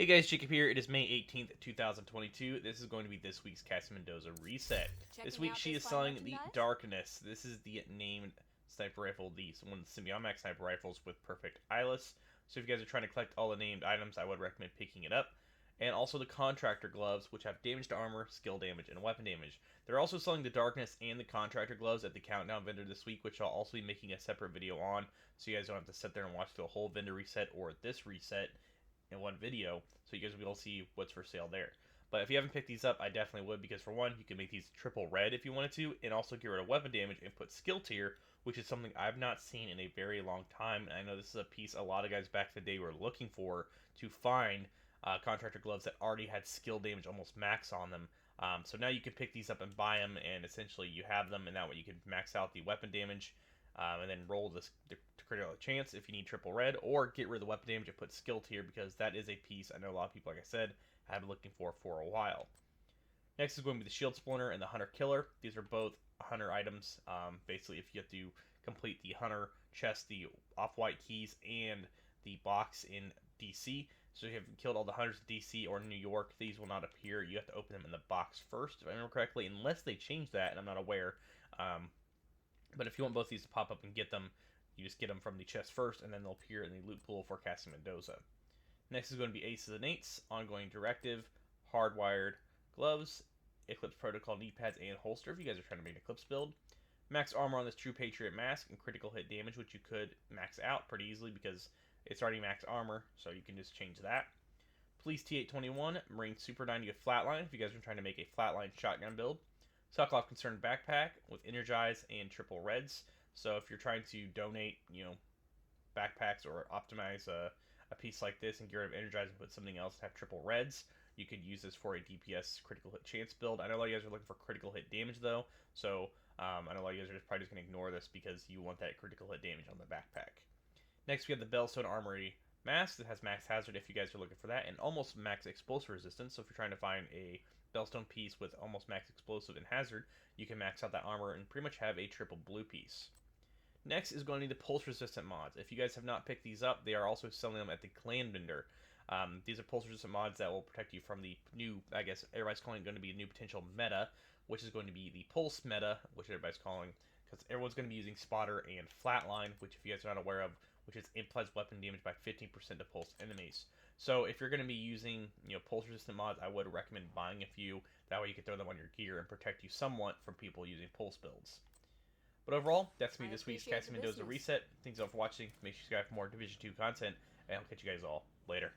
Hey guys, Jacob here. It is May 18th, 2022. This is going to be this week's Cassie Mendoza reset. This week she is selling the Darkness. This is the named sniper rifle, one of the semi-automatic sniper rifles with perfect eyeless. So if you guys are trying to collect all the named items, I would recommend picking it up. And also the Contractor gloves, which have damage to armor, skill damage, and weapon damage. They're also selling the Darkness and the Contractor gloves at the Countdown vendor this week, which I'll also be making a separate video on, so you guys don't have to sit there and watch the whole vendor reset or this reset in one video, so you guys will be able to see what's for sale there. But if you haven't picked these up, I definitely would, because for one, you can make these triple red if you wanted to, and also get rid of weapon damage and put skill tier, which is something I've not seen in a very long time, and I know this is a piece a lot of guys back in the day were looking for to find contractor gloves that already had skill damage almost max on them. So now you can pick these up and buy them, and essentially you have them, and that way you can max out the weapon damage, and then roll the critical chance if you need triple red, or get rid of the weapon damage and put skill tier, because that is a piece I know a lot of people, like I said, have been looking for a while. Next is going to be the Shield Splinter and the Hunter Killer. These are both Hunter items. Basically, if you have to complete the Hunter chest, the off-white keys, and the box in DC. So if you have killed all the Hunters in DC or New York, these will not appear. You have to open them in the box first, if I remember correctly, unless they change that, and I'm not aware. But if you want both these to pop up and get them, you just get them from the chest first, and then they'll appear in the loot pool for Cassie Mendoza. Next is going to be Aces and Eights, Ongoing Directive, Hardwired Gloves, Eclipse Protocol knee pads and holster if you guys are trying to make an Eclipse build. Max armor on this True Patriot mask and critical hit damage, which you could max out pretty easily because it's already max armor, so you can just change that. Police T821, Marine Super 90 Flatline if you guys are trying to make a flatline shotgun build. Sokolov Concerned Backpack with Energize and triple reds. So if you're trying to donate, backpacks or optimize a piece like this and get rid of Energize and put something else to have triple reds, you could use this for a DPS critical hit chance build. I know a lot of you guys are looking for critical hit damage though, so I know a lot of you guys are probably just going to ignore this because you want that critical hit damage on the backpack. Next we have the Bellstone Armory mask that has max hazard if you guys are looking for that, and almost max explosive resistance. So if you're trying to find a Bellstone piece with almost max explosive and hazard, you can max out that armor and pretty much have a triple blue piece. Next is going to be the pulse resistant mods. If you guys have not picked these up, they are also selling them at the clan vendor. These are pulse resistant mods that will protect you from the new, I guess everybody's calling it going to be a new potential meta, which is going to be the pulse meta, which everybody's calling, because everyone's going to be using spotter and flatline, which if you guys are not aware of, which is implies weapon damage by 15% to pulse enemies. So if you're going to be using, pulse resistant mods, I would recommend buying a few. That way you can throw them on your gear and protect you somewhat from people using pulse builds. But overall, that's me this week's Cassie Mendoza reset. Thanks all for watching. Make sure you subscribe for more Division 2 content, and I'll catch you guys all later.